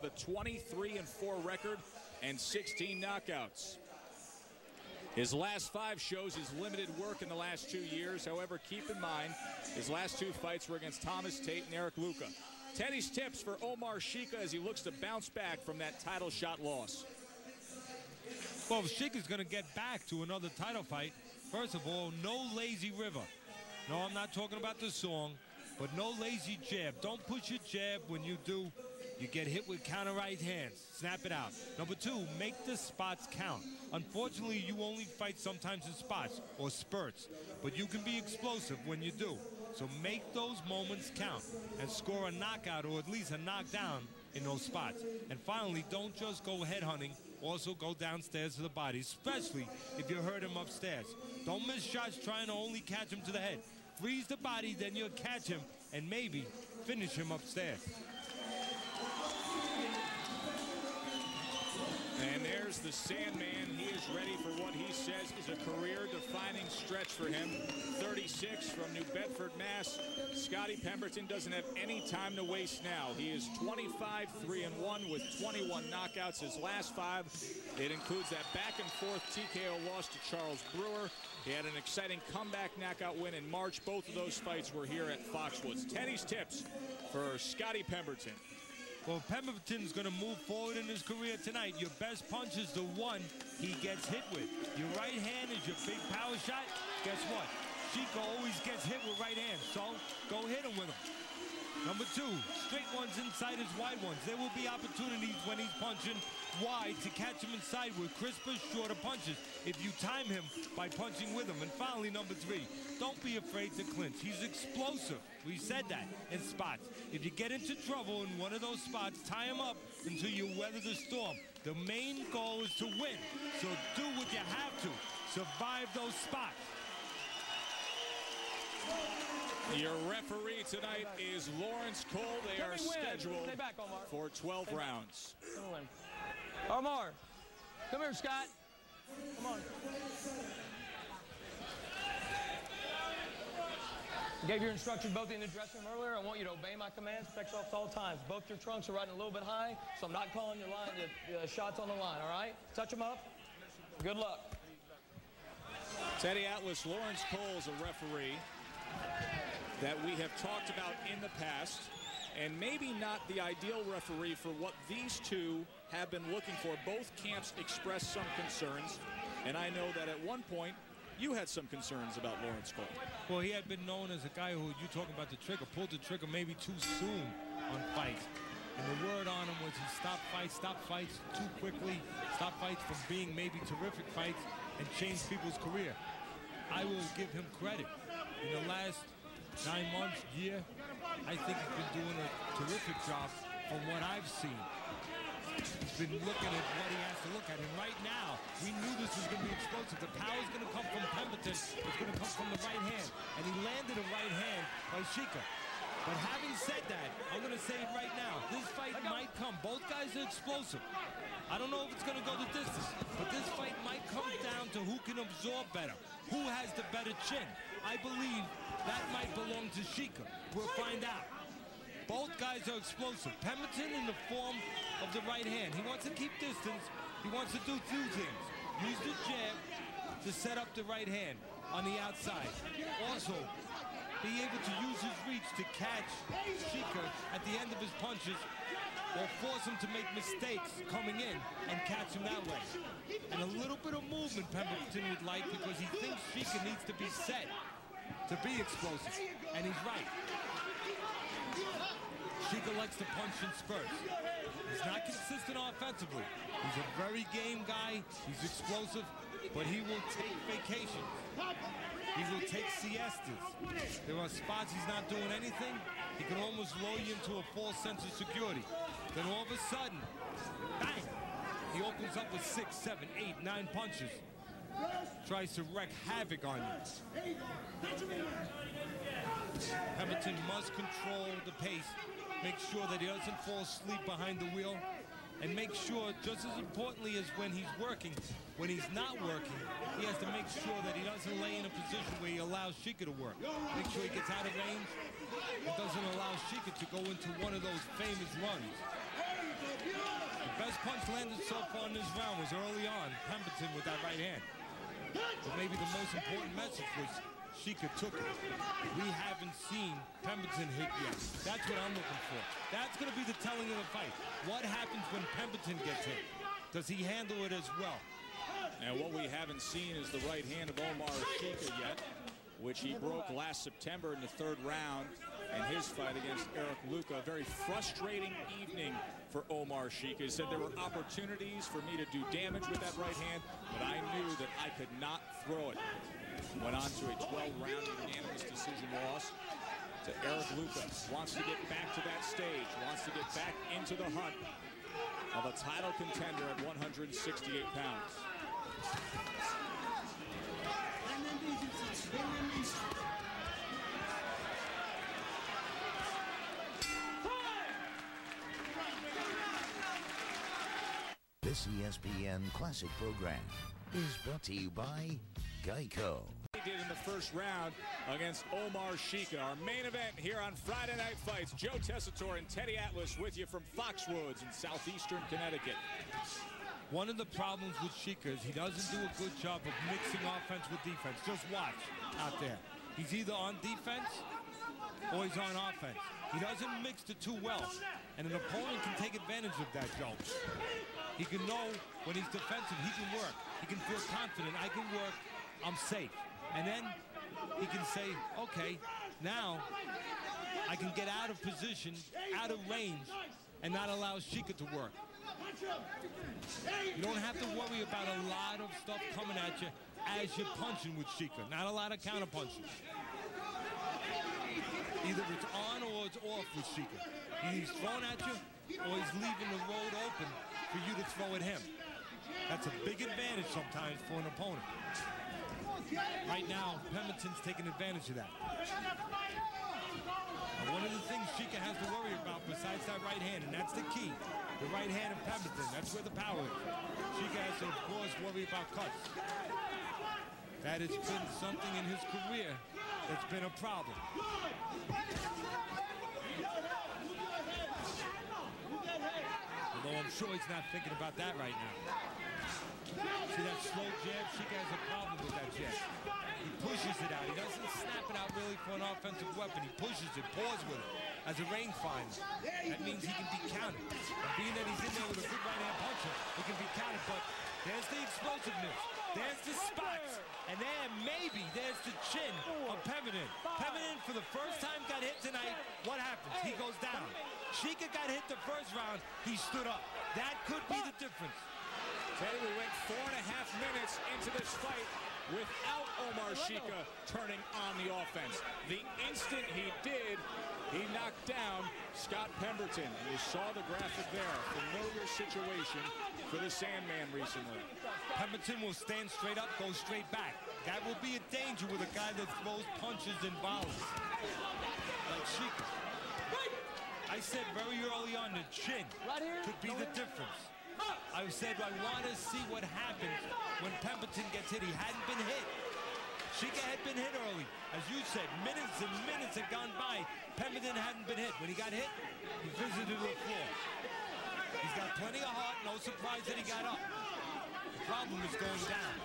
with a 23-4 record and 16 knockouts. His last 5 shows his limited work in the last 2 years. However, keep in mind, his last 2 fights were against Thomas Tate and Eric Luca. Teddy's tips for Omar Sheika as he looks to bounce back from that title shot loss. Well, Sheika's going to get back to another title fight. First of all, no lazy river. No, I'm not talking about the song, but no lazy jab. Don't push your jab. When you do, you get hit with counter right hands. Snap it out. Number 2, make the spots count. Unfortunately, you only fight sometimes in spots or spurts, but you can be explosive when you do. So make those moments count and score a knockout or at least a knockdown in those spots. And finally, don't just go headhunting. Also go downstairs to the body, especially if you hurt him upstairs. Don't miss shots trying to only catch him to the head. Freeze the body, then you'll catch him and maybe finish him upstairs. And there's the Sandman. He is ready for what he says is a career-defining stretch for him. 36 from New Bedford, Mass. Scotty Pemberton doesn't have any time to waste now. He is 25-3-1 with 21 knockouts. His last 5, it includes that back-and-forth TKO loss to Charles Brewer. He had an exciting comeback knockout win in March. Both of those fights were here at Foxwoods. Teddy's tips for Scotty Pemberton. Well, Pemberton's going to move forward in his career tonight. Your best punch is the one he gets hit with. Your right hand is your big power shot. Guess what? Sheika always gets hit with right hand, so go hit him with them. Number 2, straight ones inside his wide ones. There will be opportunities when he's punching wide to catch him inside with crisper, shorter punches if you time him by punching with him. And finally, number 3, don't be afraid to clinch. He's explosive. We said that in spots. If you get into trouble in one of those spots, tie him up until you weather the storm. The main goal is to win, so do what you have to. Survive those spots. Your referee tonight is Lawrence Cole. They are scheduled for 12 rounds. Omar, come here, Scott. Come on. I gave your instructions both in the dressing room earlier. I want you to obey my commands, protect yourself at all times. Both your trunks are riding a little bit high, so I'm not calling your line, the shots on the line, all right? Touch them up. Good luck. Teddy Atlas, Lawrence Cole is a referee that we have talked about in the past, and maybe not the ideal referee for what these two have been looking for. Both camps expressed some concerns, and I know that at one point you had some concerns about Lawrence Cole. Well, he had been known as a guy who, you talking about the trigger, pulled the trigger maybe too soon on fights. And the word on him was he stopped fights too quickly, stopped fights from being maybe terrific fights, and changed people's career. I will give him credit. In the last 9 months, year, I think he's been doing a terrific job from what I've seen. He's been looking at what he has to look at. And right now, we knew this was going to be explosive. The power's going to come from Pemberton. It's going to come from the right hand. And he landed a right hand by Sheika. But having said that, I'm going to say it right now. This fight might come. Both guys are explosive. I don't know if it's going to go the distance, but this fight might come down to who can absorb better, who has the better chin. I believe that might belong to Sheika. We'll find out. Both guys are explosive. Pemberton in the form of the right hand. He wants to keep distance. He wants to do 2 things. Use the jab to set up the right hand on the outside. Also, be able to use his reach to catch Sheika at the end of his punches or force him to make mistakes coming in and catch him that way. And a little bit of movement Pemberton would like because he thinks Sheika needs to be set to be explosive. And he's right. Sheika likes to punch in spurts. He's not consistent offensively. He's a very game guy. He's explosive, but he will take vacations. He will take siestas. There are spots he's not doing anything. He can almost lull you into a false sense of security. Then all of a sudden, bang! He opens up with 6, 7, 8, 9 punches. Tries to wreak havoc on you. Pemberton must control the pace. Make sure that he doesn't fall asleep behind the wheel. And make sure, just as importantly as when he's working, when he's not working, he has to make sure that he doesn't lay in a position where he allows Sheika to work. Make sure he gets out of range and doesn't allow Sheika to go into one of those famous runs. punch landed so far in this round was early on, Pemberton with that right hand. But maybe the most important message was Sheika took it. We haven't seen Pemberton hit yet. That's what I'm looking for. That's going to be the telling of the fight. What happens when Pemberton gets hit? Does he handle it as well? And what we haven't seen is the right hand of Omar Sheika yet, which he broke last September in the 3rd round in his fight against Eric Luca. A very frustrating evening for Omar Sheika. He said there were opportunities for me to do damage with that right hand, but I knew that I could not throw it. Went on to a 12-round unanimous decision loss to Eric Luca. Wants to get back to that stage, wants to get back into the hunt of a title contender at 168 pounds. This ESPN Classic program is brought to you by Geico. He did in the 1st round against Omar Sheika. Our main event here on Friday Night Fights. Joe Tessitore and Teddy Atlas with you from Foxwoods in southeastern Connecticut. One of the problems with Sheika is he doesn't do a good job of mixing offense with defense. Just watch out there. He's either on defense or he's on offense. He doesn't mix the two well, and an opponent can take advantage of that, Joe. He can know when he's defensive, he can work. He can feel confident, I can work, I'm safe. And then he can say, okay, now I can get out of position, out of range, and not allow Sheika to work. You don't have to worry about a lot of stuff coming at you as you're punching with Sheika. Not a lot of counter punches. Either it's on or it's off with Sheika. Either he's throwing at you or he's leaving the road open for you to throw at him. That's a big advantage sometimes for an opponent. Right now, Pemberton's taking advantage of that. And one of the things Sheika has to worry about besides that right hand, and that's the key, the right hand of Pemberton, that's where the power is. Sheika has to, of course, worry about cuts. That has been something in his career that's been a problem. Although I'm sure he's not thinking about that right now. See that slow jab? Sheika has a problem with that jab. He pushes it out. He doesn't snap it out really for an offensive weapon. He pushes it, paws with it as a rangefinder. That means he can be countered. And being that he's in there with a good right-hand puncher, he can be countered. But there's the explosiveness. There's the spots. And then maybe there's the chin of Pemberton. Pemberton, for the first time, got hit tonight. What happens? He goes down. Sheika got hit the 1st round. He stood up. That could be the difference. Teddy, we went 4.5 minutes into this fight without Omar Sheika turning on the offense. The instant he did, he knocked down Scott Pemberton. You saw the graphic there. Familiar situation for the Sandman recently. Pemberton will stand straight up, go straight back. That will be a danger with a guy that throws punches and volleys like Sheika. I said very early on the chin could be the difference. I said I want to see what happens when Pemberton gets hit. He hadn't been hit. Sheika had been hit early. As you said, minutes and minutes had gone by. Pemberton hadn't been hit. When he got hit, he visited the floor. He's got plenty of heart. No surprise that he got up. The problem is going down.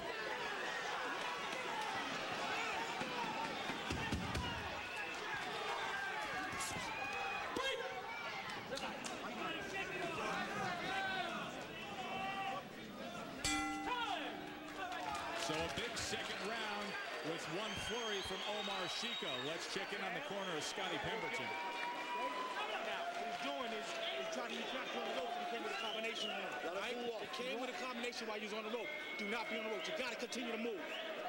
So a big 2nd round with one flurry from Omar Sheika. Let's check in on the corner of Scotty Pemberton. Now, what he's doing is trying to, he's not doing the rope when he came with a combination. Right? He came with a combination while he was on the rope. Do not be on the rope. You got to continue to move.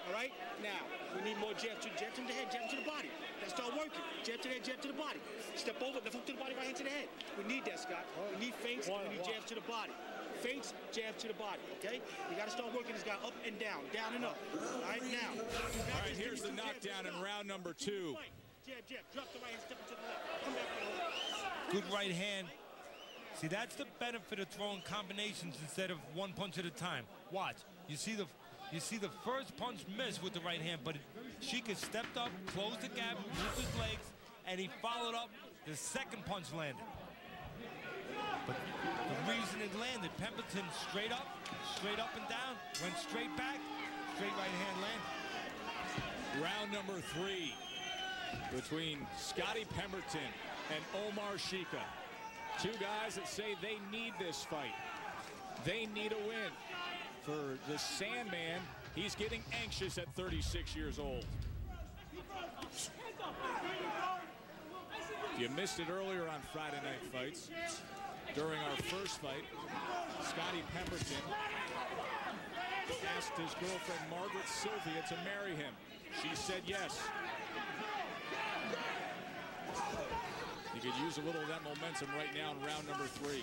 All right? Now, we need more jabs to the head, jab to the body. Let's start working. Jab to the head, jab to the body. Step over, left hook to the body, right hand to the head. We need that, Scott. We need feints, and we need jabs to the body. Feints, jab to the body, okay? You got to start working this guy up and down and up. All right, now. All right, here's the knockdown in round number 2. Jab, jab, drop the right hand, step into the left. Come back for the hook. Good right hand. See, that's the benefit of throwing combinations instead of one punch at a time. Watch. You see the first punch miss with the right hand, but Sheika stepped up, closed the gap with his legs, and he followed up. The 2nd punch landed. But the reason it landed. Pemberton straight up and down, went straight back, straight right hand landed. Round number 3 between Scotty Pemberton and Omar Sheika. Two guys that say they need this fight. They need a win. For the Sandman, he's getting anxious at 36 years old. If you missed it earlier on Friday Night Fights, during our first fight, Scotty Pemberton asked his girlfriend Margaret Sylvia to marry him. She said yes. You could use a little of that momentum right now in round number 3.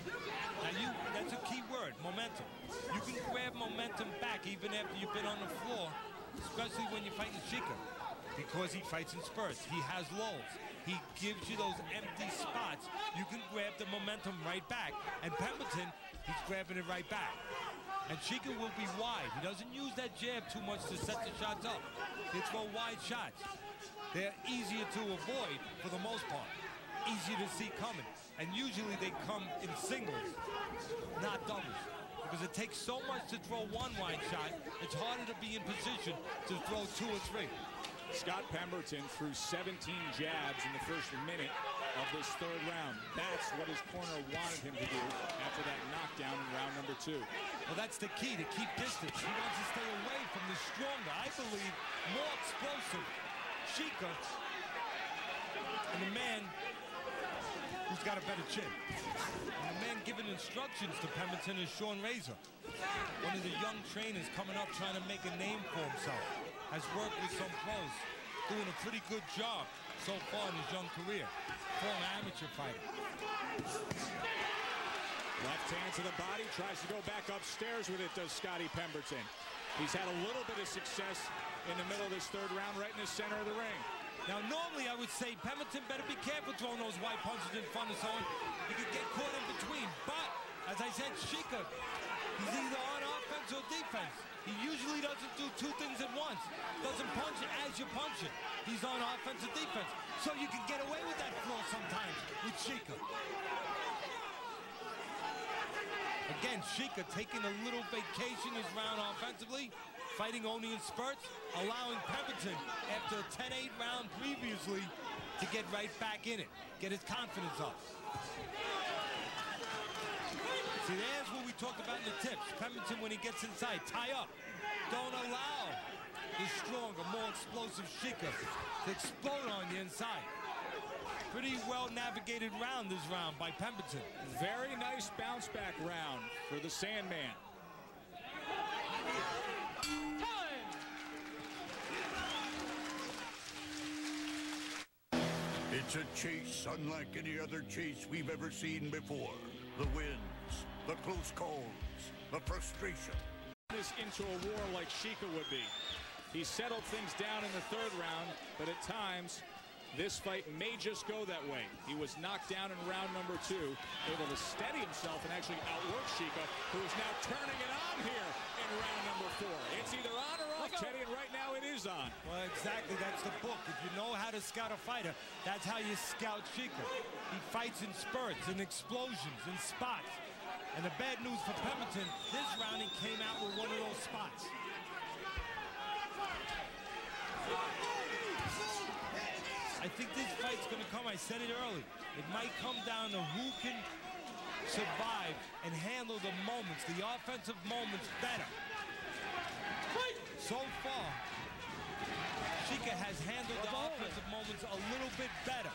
Now that's a key word, momentum. You can grab momentum back even after you've been on the floor, especially when you're fighting Sheika, because he fights in spurts. He has lulls. He gives you those empty spots. You can grab the momentum right back. And Pemberton, he's grabbing it right back. And Sheika will be wide. He doesn't use that jab too much to set the shots up. They throw wide shots. They're easier to avoid for the most part. Easy to see coming. And usually they come in singles, not doubles. Because it takes so much to throw one wide shot, it's harder to be in position to throw 2 or 3. Scott Pemberton threw 17 jabs in the first minute of this 3rd round. That's what his corner wanted him to do after that knockdown in round number 2. Well, that's the key, to keep distance. He wants to stay away from the stronger, I believe, more explosive Sheika, and the man who's got a better chin. And the man giving instructions to Pemberton is Sean Razor, one of the young trainers coming up trying to make a name for himself. Has worked with some pros, doing a pretty good job so far in his young career. Former amateur fighter. Left hand to the body, tries to go back upstairs with it, does Scotty Pemberton. He's had a little bit of success in the middle of this 3rd round, right in the center of the ring. Now, normally I would say Pemberton better be careful throwing those wide punches in front of someone. He could get caught in between. But, as I said, Sheika, he's either on offense or defense. He usually doesn't do 2 things at once. Doesn't punch as you punch it. He's on offense or defense. So you can get away with that flow sometimes with Sheika. Again, Sheika taking a little vacation this round offensively, fighting only in spurts, allowing Pemberton, after a 10-8 round previously, to get right back in it, get his confidence up. See, there's what we talked about in the tips. Pemberton, when he gets inside, tie up. Don't allow the stronger, more explosive Sheika to explode on the inside. Pretty well navigated round this round by Pemberton. Very nice bounce back round for the Sandman. It's a chase unlike any other chase we've ever seen before. The wins, the close calls, the frustration. This into a war like Sheika would be. He settled things down in the 3rd round, but at times this fight may just go that way. He was knocked down in round number 2, able to steady himself and actually outwork Sheika, who is now turning it on here in round number 4. It's either on or off, Teddy, and right now it is on. Well, exactly, that's the book. If you know how to scout a fighter, that's how you scout Sheika. He fights in spurts, in explosions, in spots. And the bad news for Pemberton, this round he came out with one of those spots. I think this fight's going to come, I said it early. It might come down to who can survive and handle the moments, the offensive moments better. So far, Sheika has handled the offensive moments a little bit better.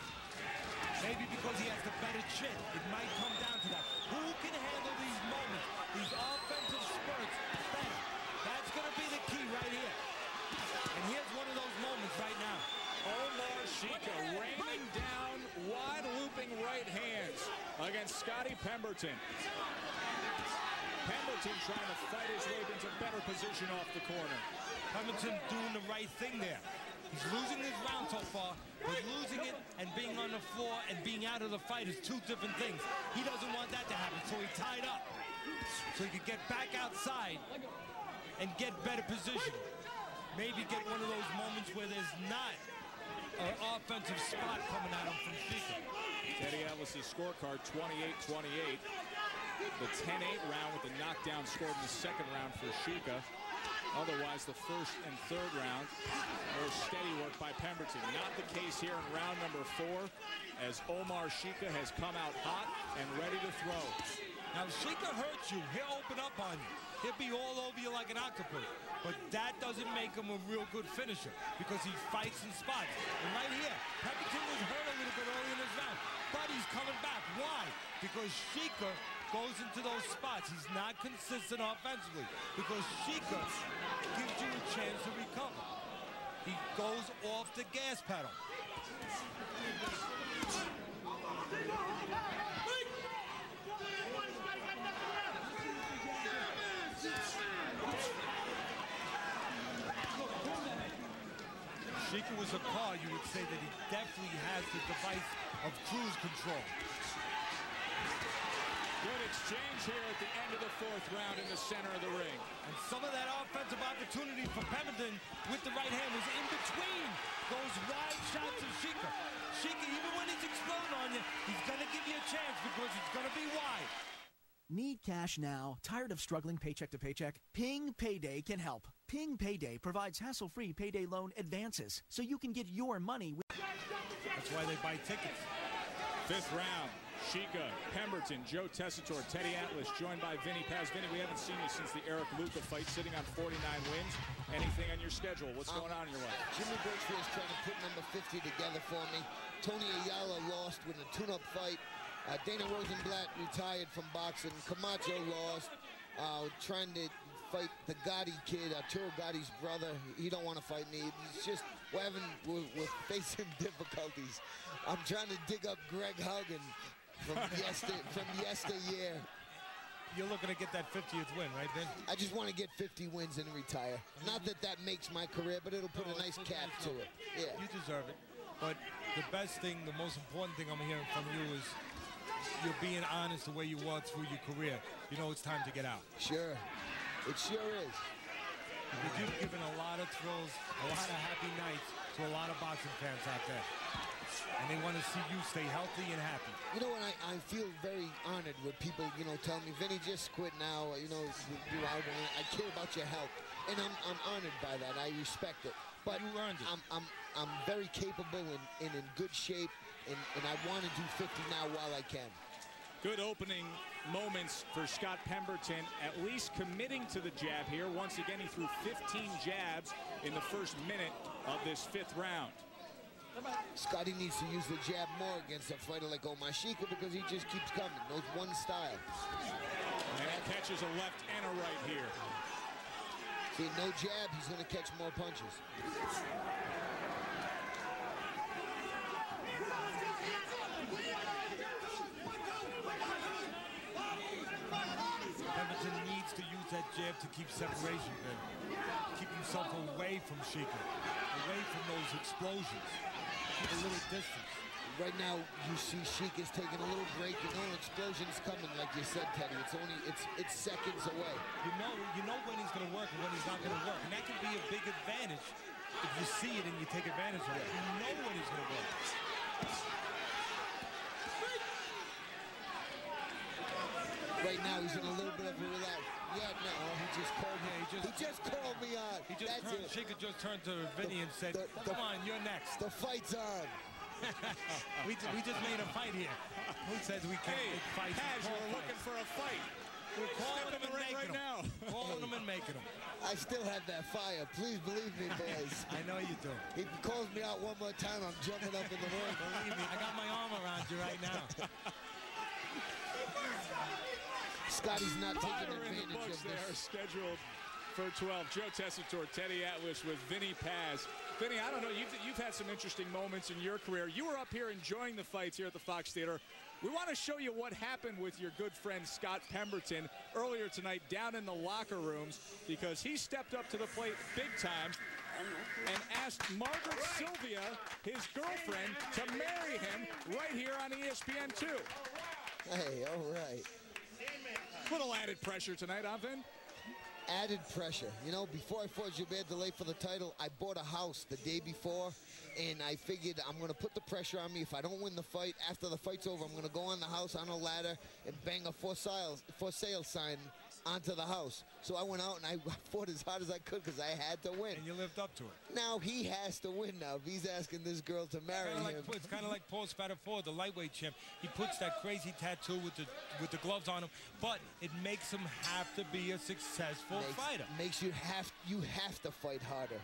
Maybe because he has the better chin. It might come down to that. Who can handle these moments, these offensive spurts better? That's going to be the key right here. And here's one of those moments right now. Omar Sheika raining down wide looping right hands against Scotty Pemberton. Pemberton trying to fight his way into better position off the corner. Pemberton doing the right thing there. He's losing this round so far, but losing it and being on the floor and being out of the fight is 2 different things. He doesn't want that to happen, so he tied up. So he could get back outside and get better position. Maybe get one of those moments where there's not an offensive spot coming at him from Sheika. Teddy Atlas's scorecard, 28-28. the 10-8 round with the knockdown scored in the second round for Sheika. Otherwise, the first and third round, more steady work by Pemberton. Not the case here in round number 4, as Omar Sheika has come out hot and ready to throw. Now, if Sheika hurts you, he'll open up on you. He'll be all over you like an octopus. But that doesn't make him a real good finisher because he fights in spots. And right here, Pemberton was hurt a little bit early in this round, but he's coming back. Why? Because Sheika goes into those spots. He's not consistent offensively because Sheika gives you a chance to recover. He goes off the gas pedal. Sheika was a car, you would say that he definitely has the device of cruise control. Good exchange here at the end of the 4th round in the center of the ring. And some of that offensive opportunity for Pemberton with the right hand was in between those wide shots of Sheika. Sheika, even when he's exploding on you, he's going to give you a chance because it's going to be wide. Need cash now? Tired of struggling paycheck to paycheck? Ping Payday can help. Ping Payday provides hassle-free payday loan advances so you can get your money. That's why they buy tickets. 5th round, Sheika, Pemberton, Joe Tessitore, Teddy Atlas, joined by Vinny Paz. Vinny, we haven't seen you since the Eric Luca fight, sitting on 49 wins. Anything on your schedule? What's going on in your life? Jimmy Birchfield's trying to put number 50 together for me. Tony Ayala lost with a tune-up fight. Dana Rosenblatt retired from boxing. Camacho lost. Trying to fight the Gotti kid, Arturo Gotti's brother. He don't want to fight me. It's just we're facing difficulties. I'm trying to dig up Greg Haugen from yesteryear. You're looking to get that 50th win, right, Vin? I just want to get 50 wins and retire. Not that that makes my career, but it'll put a nice cap to it. Yeah. You deserve it. But the best thing, the most important thing I'm hearing from you is you're being honest the way you were through your career. You know it's time to get out. Sure. It sure is. You've given a lot of thrills, a lot of happy nights to a lot of boxing fans out there. And they want to see you stay healthy and happy. You know what, I feel very honored when people, tell me, Vinny, just quit now, I care about your health. And I'm honored by that. I respect it. But you earned it. I'm very capable and in good shape, and I want to do 50 now while I can. Good opening moments for Scott Pemberton, at least committing to the jab here. Once again, he threw 15 jabs in the first minute of this 5th round. Scotty needs to use the jab more against a fighter like Omar Sheika because he just keeps coming. Knows one style. And he catches a left and a right here. See, no jab, he's going to catch more punches. Pemberton needs to use that jab to keep separation, Vin. Keep himself away from Sheika, away from those explosions. Keep a little distance. Right now, you see Sheika's taking a little break. An explosion's coming, like you said, Teddy. It's seconds away. You know when he's going to work and when he's not going to work, and that can be a big advantage if you see it and you take advantage of it. You know when he's going to work. Right now, he's in a little bit of a relax. Yeah, no, he just called me. Yeah, he just called me on. Sheika just turned to Vinny and said, come on, you're next. The fight's on. we just made a fight here. Who says we can't make fights? Paz, we're looking for a fight. We're calling them in the ring right now. Calling them and making them. I still have that fire. Please believe me, boys. I know you do. He calls me out one more time, I'm jumping up in the ring. Believe me, I got my arm around you right now. Scotty's not taking Fire in the advantage books of there, this. scheduled for 12. Joe Tessitore, Teddy Atlas with Vinny Paz. Vinny, I don't know, you've had some interesting moments in your career. You were up here enjoying the fights here at the Fox Theater. We want to show you what happened with your good friend Scott Pemberton earlier tonight down in the locker rooms, because he stepped up to the plate big time and asked Margaret Sylvia, his girlfriend, to marry him right here on ESPN2. Hey, all right. Little added pressure tonight, huh, Vin? added pressure. You know, before I fought Gilbert Delay for the title, I bought a house the day before, and I figured I'm going to put the pressure on me. If I don't win the fight, after the fight's over, I'm going to go on the house on a ladder and bang a for sale sign onto the house. So I went out and I fought as hard as I could because I had to win. And you lived up to it. Now he has to win now. If he's asking this girl to marry him. It's kind of like Paul Spadafore, the lightweight champ. He puts that crazy tattoo with the gloves on him, but it makes him have to be a successful fighter. Makes you have to fight harder.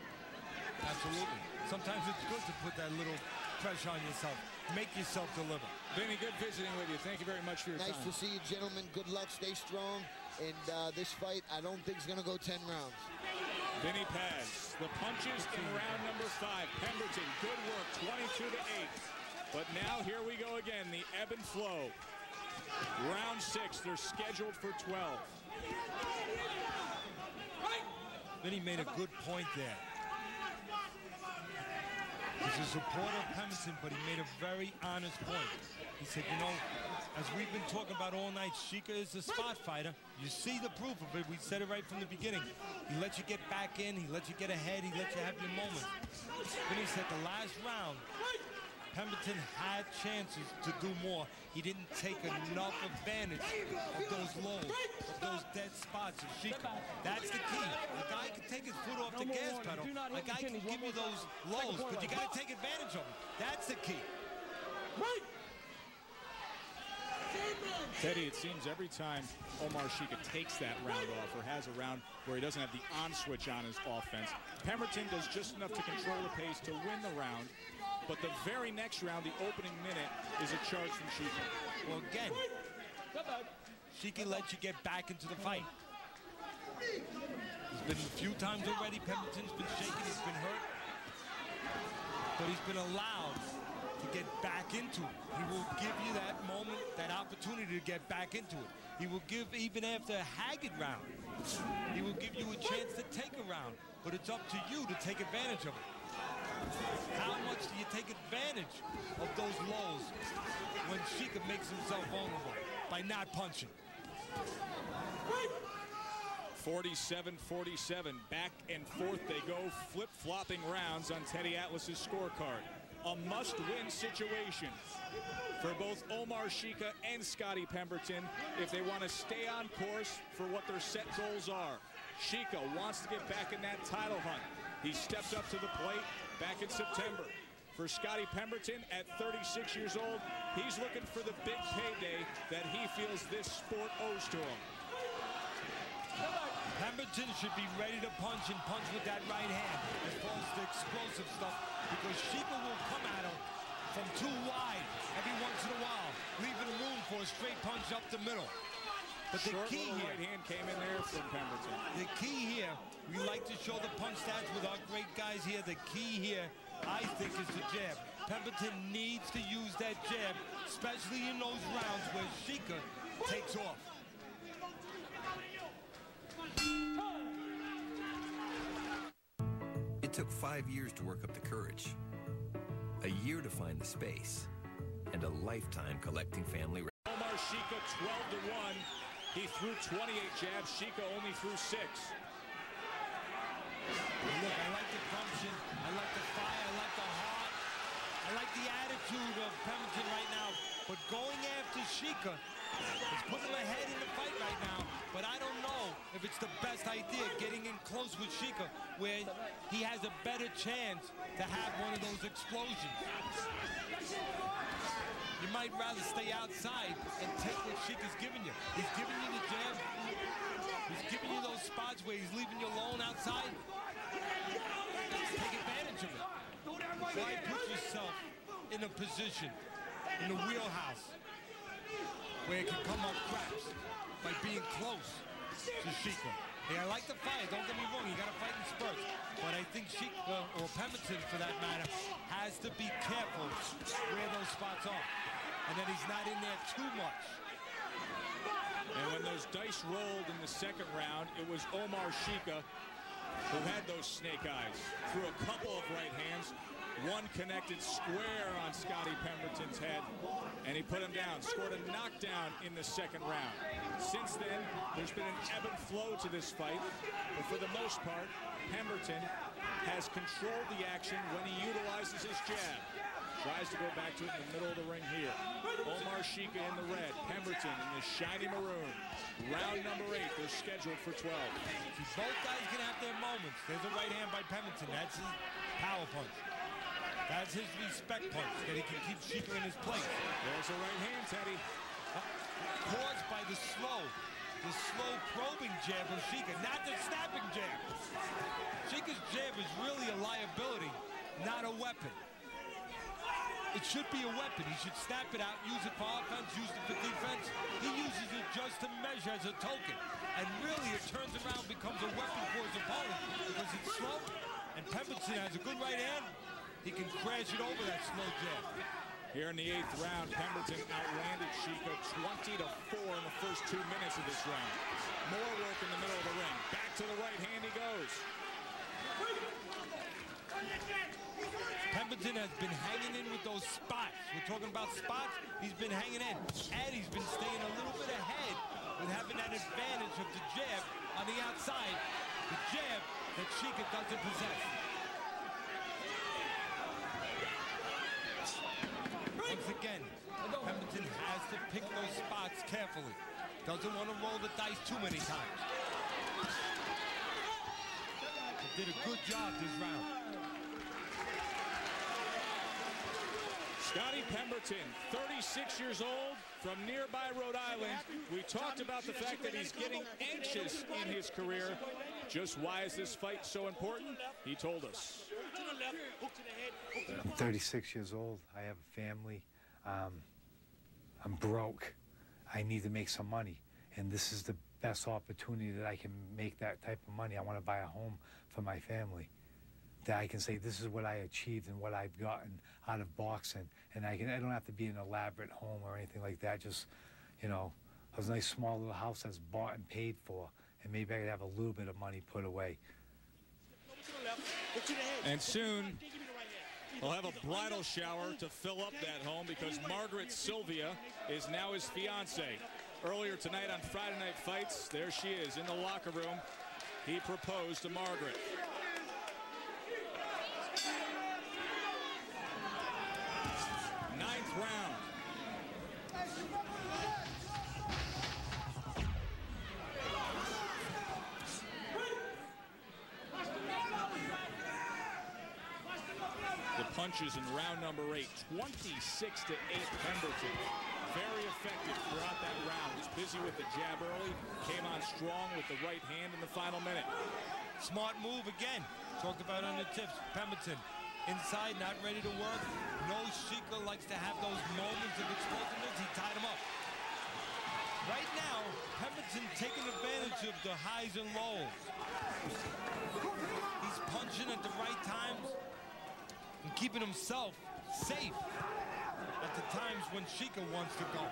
Absolutely. Sometimes it's good to put that little pressure on yourself. Make yourself deliver. Vinny, good visiting with you. Thank you very much for your time. Nice to see you, gentlemen. Good luck. Stay strong. And this fight, I don't think is going to go 10 rounds. Vinny Paz, the punches in round number 5. Pemberton, good work, 22-8. But now here we go again, the ebb and flow. Round 6, they're scheduled for 12. Vinny made a good point there. He's a supporter of Pemberton, but he made a very honest point. He said, you know, as we've been talking about all night, Sheika is a spot fighter. You see the proof of it. We said it right from the beginning. He lets you get back in. He lets you get ahead. He lets you have your moment. Then he said the last round, Pemberton had chances to do more. He didn't take enough advantage of those lows, of those dead spots of Sheika. That's the key. A guy can take his foot off the gas pedal. A guy can give you those lows, but you got to take advantage of them. That's the key. Teddy, it seems every time Omar Sheika takes that round off or has a round where he doesn't have the on switch on his offense, Pemberton does just enough to control the pace to win the round. But the very next round, the opening minute, is a charge from Sheika. Well, again, Sheika lets you get back into the fight. There's been a few times already Pemberton's been shaken, he's been hurt. But he's been allowed to get back into it. He will give you that moment, that opportunity to get back into it. He will give, even after a haggard round, he will give you a chance to take a round. But it's up to you to take advantage of it. How much do you take advantage of those lows when Sheika makes himself vulnerable by not punching? 47-47, back and forth they go, flip-flopping rounds on Teddy Atlas's scorecard. A must-win situation for both Omar Sheika and Scotty Pemberton if they want to stay on course for what their set goals are. Sheika wants to get back in that title hunt. He stepped up to the plate back in September. For Scotty Pemberton, at 36 years old, he's looking for the big payday that he feels this sport owes to him. Pemberton should be ready to punch and punch with that right hand as far as the explosive stuff, because Sheika will come at him from too wide every once in a while, leaving room for a straight punch up the middle. But the Short key here, right hand came in there from Pemberton. The key here, we like to show the punch stats with our great guys here. The key here, I think, is the jab. Pemberton needs to use that jab, especially in those rounds where Sheika takes off. It took 5 years to work up the courage, a year to find the space, and a lifetime collecting family. Omar Sheika 12-1. He threw 28 jabs. Sheika only threw 6. Look, I like the gumption. I like the fire. I like the heart. I like the attitude of Pemberton right now. But going after Sheika is putting him ahead in the fight right now. But I don't know if it's the best idea, getting in close with Sheika, where he has a better chance to have one of those explosions. You might rather stay outside and take what Sheika's giving you. He's giving you the jab. He's giving you those spots where he's leaving you alone outside. Take advantage of it. Why put yourself in a position, in the wheelhouse, where it can come up craps by being close to Sheika? Hey, I like the fight, don't get me wrong, you got to fight in spurts. But I think Sheika, or Pemberton for that matter, has to be careful where those spots are. And that he's not in there too much. And when those dice rolled in the second round, it was Omar Sheika who had those snake eyes. Threw a couple of right hands, One connected square on Scotty Pemberton's head, and he put him down. Scored a knockdown in the second round. Since then, there's been an ebb and flow to this fight, but for the most part, Pemberton has controlled the action when he utilizes his jab. Tries to go back to it in the middle of the ring here. Omar Sheika in the red, Pemberton in the shiny maroon. Round number 8, they're scheduled for 12. See, both guys can have their moments. There's a right hand by Pemberton. That's his power punch. That's his respect punch, that he can keep Sheika in his place. There's a right hand, Teddy. Caused by the slow probing jab of Sheika, not the snapping jab. Sheika's jab is really a liability, not a weapon. It should be a weapon. He should snap it out, use it for offense, use it for defense. He uses it just to measure as a token. And really, it turns around, becomes a weapon for his opponent because it's slow. And Pemberton has a good right hand. He can crash it over that slow jab. Here in the 8th round, Pemberton outlanded Sheika 20-4 in the first 2 minutes of this round. More work in the middle of the ring. Back to the right hand he goes. Pemberton has been hanging in with those spots. We're talking about spots. He's been hanging in. And he's been staying a little bit ahead with having that advantage of the jab on the outside. The jab that Sheika doesn't possess. Once again, Pemberton has to pick those spots carefully. Doesn't want to roll the dice too many times. He did a good job this round. Scotty Pemberton, 36 years old, from nearby Rhode Island. We talked about the fact that he's getting anxious in his career. Just why is this fight so important? He told us. I'm 36 years old. I have a family. I'm broke. I need to make some money. And this is the best opportunity that I can make that type of money. I want to buy a home for my family. That I can say this is what I achieved and what I've gotten out of boxing, and I don't have to be an elaborate home or anything like that. Just, you know, a nice small little house that's bought and paid for, and maybe I could have a little bit of money put away. And soon he'll have a bridal shower to fill up that home because Margaret Sylvia is now his fiance. Earlier tonight on Friday Night Fights, there she is in the locker room. He proposed to Margaret. 9th round. The punches in round number 8, 26-8 Pemberton. Very effective throughout that round. Was busy with the jab early, came on strong with the right hand in the final minute. Smart move again. Talked about on the tips. Pemberton inside, not ready to work. No, Sheika likes to have those moments of explosiveness. He tied him up. Right now, Pemberton taking advantage of the highs and lows. He's punching at the right times and keeping himself safe at the times when Sheika wants to go.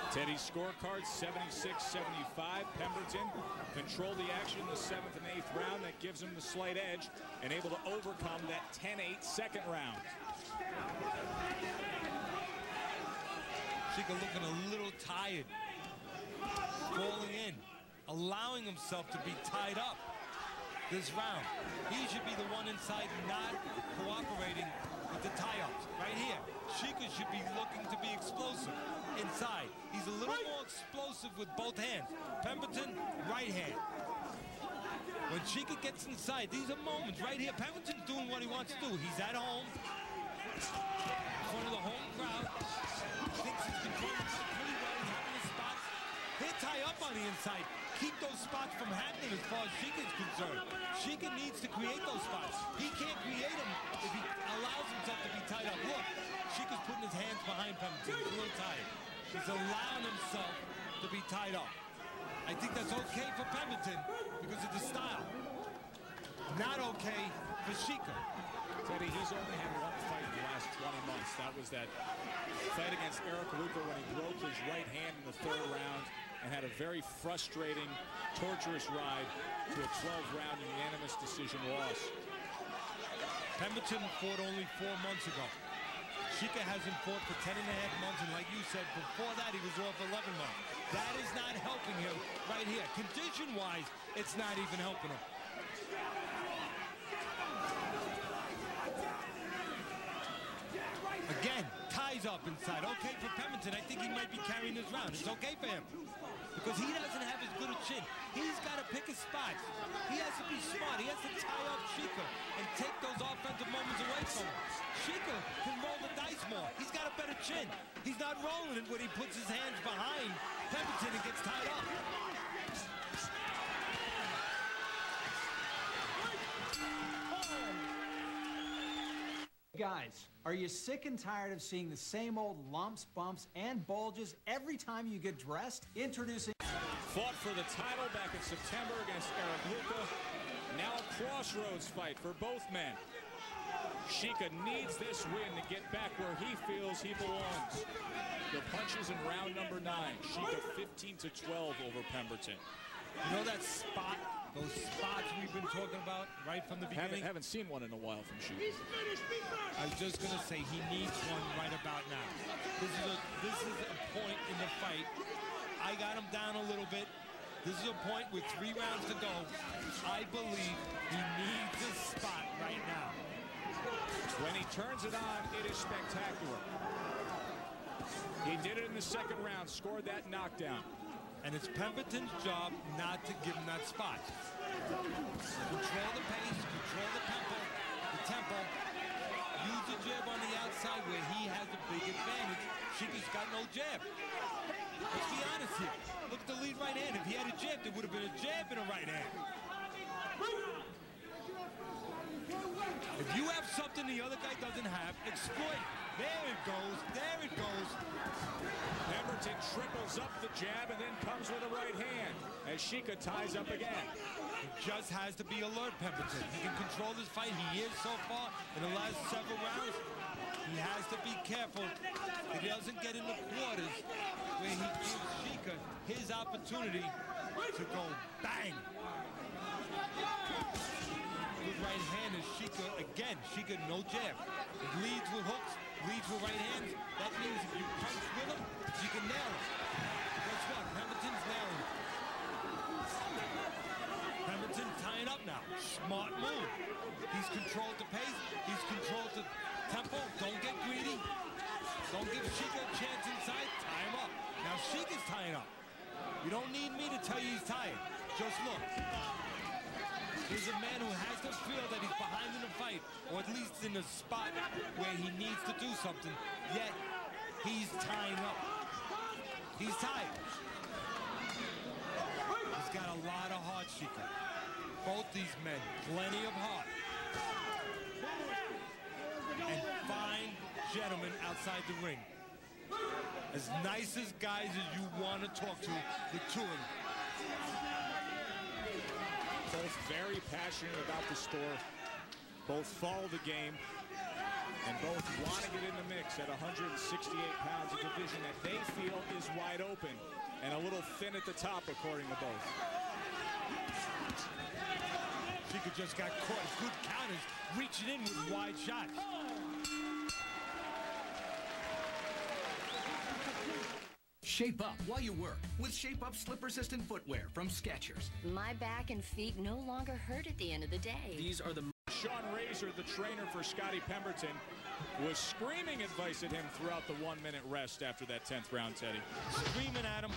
Teddy's scorecard, 76-75. Pemberton controlled the action in the 7th and 8th round. That gives him the slight edge and able to overcome that 10-8 second round. Sheika looking a little tired. Falling in, allowing himself to be tied up this round. He should be the one inside not cooperating with the tie-ups. Right here, Sheika should be looking to be explosive inside. He's a little more explosive with both hands. Pemberton, right hand. When Sheika gets inside, these are moments right here. Pemberton's doing what he wants to do. He's at home, in front of the home crowd. Thinks he's controlling the fight pretty well. He's having his spots. He'll tie up on the inside. Keep those spots from happening as far as Sheika's concerned. Sheika needs to create those spots. He can't create them if he allows himself to be tied up. Look, Sheika's putting his hands behind Pemberton. He's a little tired. He's allowing himself to be tied up. I think that's okay for Pemberton because of the style. Not okay for Sheika. Teddy, he's only had one fight in the last 20 months. That was that fight against Eric Luker when he broke his right hand in the 3rd round and had a very frustrating, torturous ride to a 12-round unanimous decision loss. Pemberton fought only 4 months ago. Sheika hasn't fought for 10.5 months, and like you said, before that he was off 11 months. That is not helping him right here. Condition-wise, it's not even helping him. Again, ties up inside. Okay for Pemberton. I think he might be carrying this round. It's okay for him because he doesn't have as good a chin. He's got to pick his spots. He has to be smart. He has to tie up Sheika and take those offensive moments away from him. Sheika can roll the dice more. He's got a better chin. He's not rolling it when he puts his hands behind Pemberton and gets tied up. Guys, are you sick and tired of seeing the same old lumps, bumps, and bulges every time you get dressed? Introducing... Fought for the title back in September against Eric Luka. Now a crossroads fight for both men. Sheika needs this win to get back where he feels he belongs. The punches in round number 9. Sheika 15-12 over Pemberton. You know that spot, those spots we've been talking about right from the beginning? Haven't seen one in a while from Sheika. I was just going to say he needs one right about now. This is a point in the fight. I got him down a little bit. This is a point with 3 rounds to go. I believe he needs this spot right now. When he turns it on, it is spectacular. He did it in the second round, scored that knockdown. And it's Pemberton's job not to give him that spot. Control the pace, control the tempo. Use the jab on the outside where he has a big advantage. Sheika's got no jab. Let's be honest here. Look at the lead right hand. If he had a jab, there would have been a jab and a right hand. If you have something the other guy doesn't have, exploit. There it goes. There it goes. Pemberton triples up the jab and then comes with a right hand as Sheika ties up again. He just has to be alert, Pemberton. He can control this fight. He is so far in the last several rounds. He has to be careful that he doesn't get in the quarters where he gives Sheika his opportunity to go bang. Good right hand is Sheika again. Sheika no jab. He leads with hooks, leads with right hands. That means if you punch with him, you can nail him. Guess what? Pemberton's nailing him. Pemberton tying up now. Smart move. He's controlled the pace. He's controlled the tempo. Don't get greedy. Don't give Sheika a chance inside. Tie him up. Now Sheika's tying up. You don't need me to tell you he's tired. Just look. He's a man who has to feel that he's behind in the fight, or at least in a spot where he needs to do something, yet he's tying up. He's tired. He's got a lot of heart, Sheika. Both these men, plenty of heart. And fine gentlemen outside the ring. As nice as guys as you want to talk to, the two of them. Both very passionate about the sport. Both follow the game. And both want to get in the mix at 168 pounds, a division that they feel is wide open and a little thin at the top, according to both. Sheika just got caught. Good counters, reaching in with wide shots. Shape up while you work with Shape Up slip-resistant footwear from Skechers. My back and feet no longer hurt at the end of the day. These are the... Sean Razor, the trainer for Scotty Pemberton, was screaming advice at him throughout the 1-minute rest after that 10th round, Teddy. Screaming at him,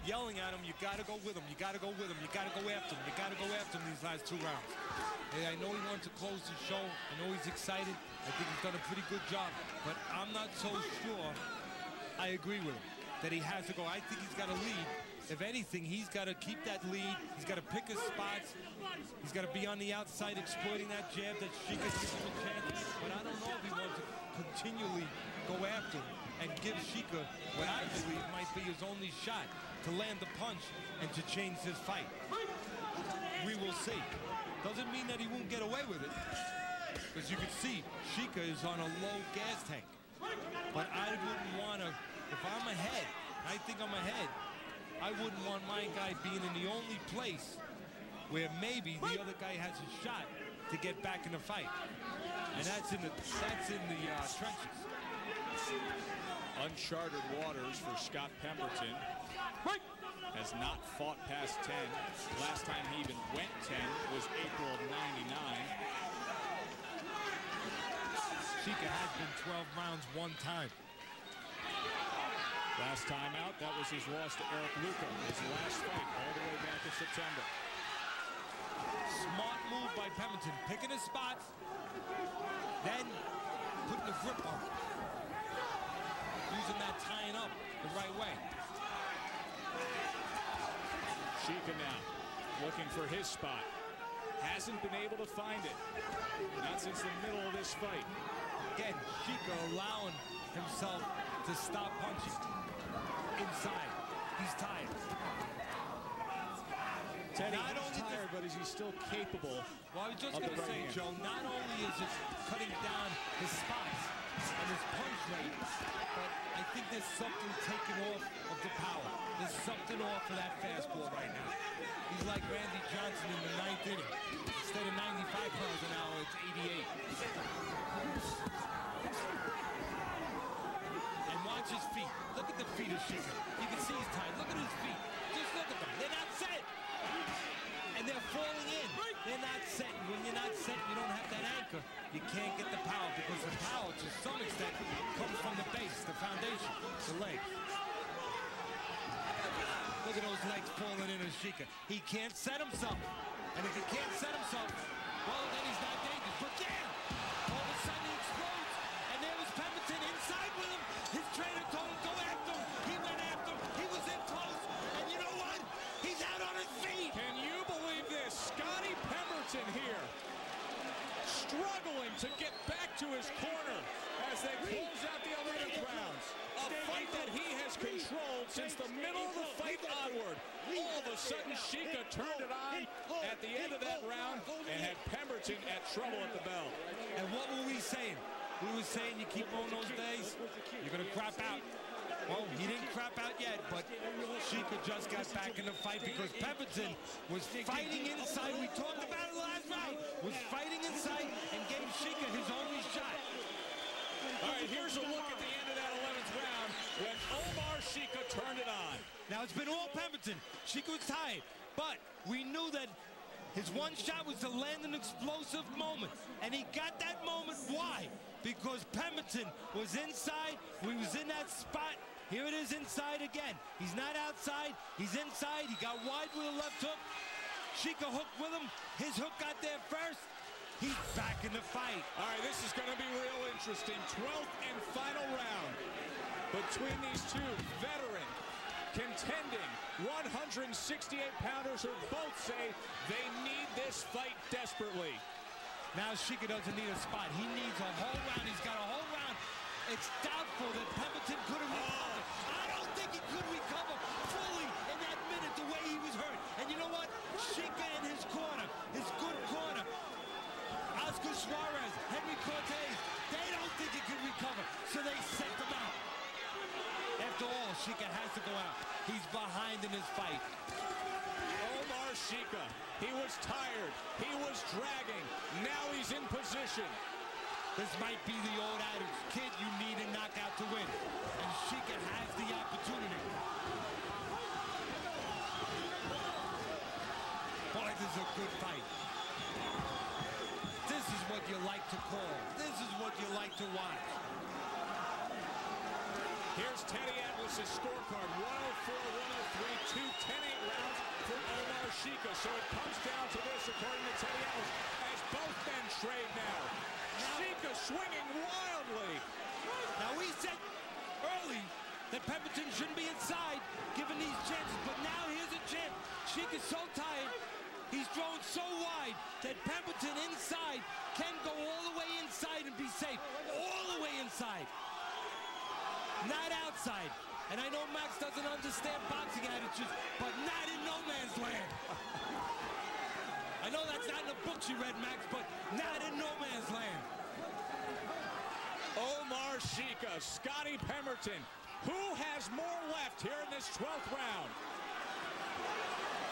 yelling at him, you got to go with him, you got to go with him, you got to go after him, you got to go after him these last 2 rounds. Hey, I know he wants to close the show. I know he's excited. I think he's done a pretty good job, but I'm not so sure I agree with him that he has to go. I think he's got to lead. If anything, he's got to keep that lead. He's got to pick his spots. He's got to be on the outside exploiting that jab that Sheika gives him a chance. But I don't know if he wants to continually go after him and give Sheika what I believe might be his only shot to land the punch and to change this fight. We will see. Doesn't mean that he won't get away with it. Because you can see Sheika is on a low gas tank. But I wouldn't want to, if I'm ahead, I think I'm ahead, I wouldn't want my guy being in the only place where maybe the other guy has a shot to get back in the fight. And that's in the trenches. Uncharted waters for Scott Pemberton. Has not fought past 10. Last time he even went 10 was April of '99. Sheika has been 12 rounds one time. Last time out, that was his loss to Eric Luca, his last fight all the way back in September. Smart move by Pemberton, picking his spots, then putting the grip on it. Using that tying up the right way. Sheika now looking for his spot. Hasn't been able to find it. Not since the middle of this fight. Again, Sheika allowing himself to stop punching. Inside, he's tired. Teddy, he's tired, but is he still capable? Well, I was just going to say, Joe, not only is it cutting down his spots and his punch rate, but I think there's something taken off of the power. There's something off of that fastball right now. He's like Randy Johnson in the 9th inning. Instead of 95 miles an hour, it's 88. And watch his feet. Look at the feet of Sheika. You can see he's tired. Look at his feet. Just look at them. They're not set. And they're falling in. They're not set. When you're not set, you don't have that anchor. You can't get the power because the power, to some extent, comes from the base, the foundation, the legs. Look at those legs falling in on Sheika. He can't set himself. And if he can't set himself, well, then he's not dangerous. But damn! All of a sudden he explodes. And there was Pemberton inside with him. His trainer told him, go after him. He went after him. He was in close. And you know what? He's out on his feet. Can you believe this? Scotty Pemberton here, struggling to get back to his corner as they close out the 11th round. A fight that he has controlled since the middle of the fight onward. All of a sudden, Sheika turned it on at the end of that round and had Pemberton at trouble at the bell. And what were we saying? We were saying you keep on those days, you're going to crap out. Well, he didn't crap out yet, but Sheika just got back in the fight because Pemberton was fighting inside. We talked about it last round. Was fighting inside and gave Sheika his only shot. All right, here's a look at the end of that 11th round when Omar Sheika turned it on. Now, it's been all Pemberton. Sheika was tired, but we knew that his one shot was to land an explosive moment, and he got that moment. Why? Because Pemberton was inside. We was in that spot. Here it is inside again. He's not outside. He's inside. He got wide with a left hook. Sheika hooked with him. His hook got there first. He's back in the fight. All right, this is going to be real interesting. 12th and final round between these two veteran, contending 168-pounders who both say they need this fight desperately. Now Sheika doesn't need a spot. He needs a whole round. He's got a whole round. It's doubtful that Pemberton could have recovered. I don't think he could recover fully in that minute the way he was hurt. And you know what? Sheika in his corner, his good corner, Oscar Suarez, Henry Cortez, they don't think he could recover. So they sent him out. After all, Sheika has to go out. He's behind in his fight. Omar Sheika, he was tired. He was dragging. Now he's in position. This might be the old adage, kid, you need a knockout to win. And Sheika has the opportunity. Boy, this is a good fight. This is what you like to call. This is what you like to watch. Here's Teddy Atlas' scorecard. 104, 103, 2 10-8 rounds for Omar Sheika. So it comes down to this, according to Teddy Atlas, as both men trade now. Sheika swinging wildly. Now we said early that Pemberton shouldn't be inside given these chances, but now here's a chance. Sheika's so tired, he's thrown so wide that Pemberton inside can go all the way inside and be safe. All the way inside. Not outside. And I know Max doesn't understand boxing attitudes, but not in no man's land. I know that's not in the books you read, Max, but not in no man's land. Omar Sheika, Scotty Pemberton. Who has more left here in this 12th round?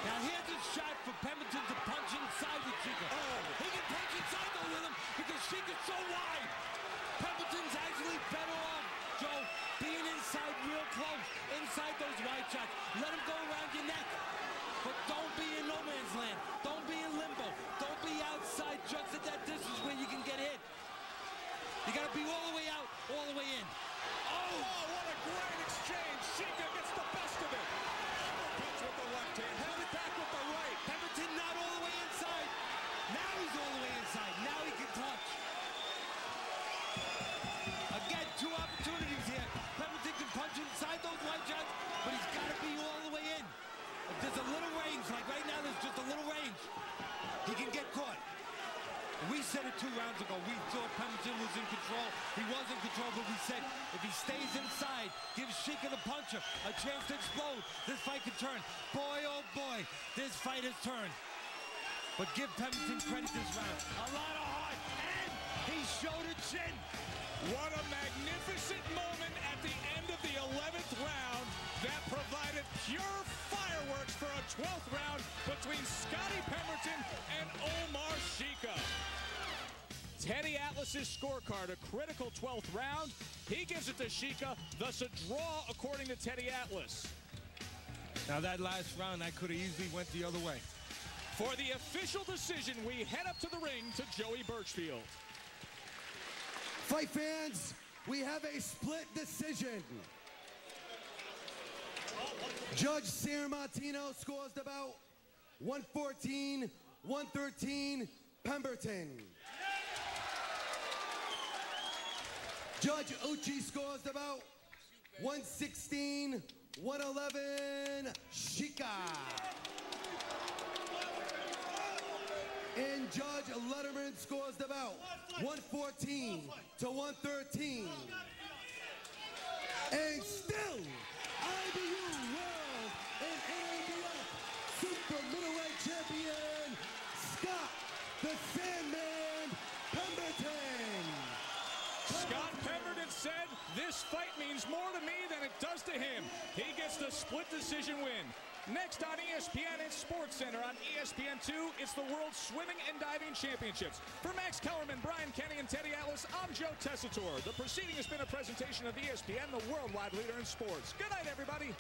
Now here's a shot for Pemberton to punch inside with Sheika. Oh. He can punch inside though with him because Sheika's so wide. Pemberton's actually better off, Joe, being inside real close, inside those wide shots. Let him go around your neck. But don't be in no man's land. Don't be in limbo. Don't be outside just at that distance where you can get hit. You got to be all the way out, all the way in. Oh, what a great exchange. Sheika gets the best of it. Punch with the left hand, held it back with the right. Pemberton not all the way inside. Now he's all the way inside. Now he can clutch. Again, two opportunities here. Pemberton can punch inside those wide shots, but he's got to be all the way in. If there's a little range, like right now there's just a little range, he can get caught. We said it 2 rounds ago. We thought Pemberton was in control. He was in control, but we said if he stays inside, gives Sheika the puncher a chance to explode, this fight could turn. Boy, oh boy, this fight has turned. But give Pemberton credit this round. A lot of heart, and he showed a chin. What a magnificent moment at the end of the 11th round that provided pure fireworks for a 12th round between Scotty Pemberton and Omar Sheika. Teddy Atlas's scorecard, a critical 12th round. He gives it to Sheika, thus a draw according to Teddy Atlas. Now that last round, I could have easily went the other way. For the official decision, we head up to the ring to Joey Birchfield. Fight fans, we have a split decision. Judge San Martino scores the bout 114-113 Pemberton. Judge Uchi scores the bout 116-111 Sheika. And Judge Letterman scores the bout 114-113. And still, IBU World and AABF Super Middleweight Champion, Scott the Sandman Pemberton. Scott Pemberton said, "This fight means more to me than it does to him." He gets the split decision win. Next on ESPN and SportsCenter on ESPN2, it's the World Swimming and Diving Championships. For Max Kellerman, Brian Kenny, and Teddy Atlas, I'm Joe Tessitore. The proceeding has been a presentation of ESPN, the worldwide leader in sports. Good night, everybody.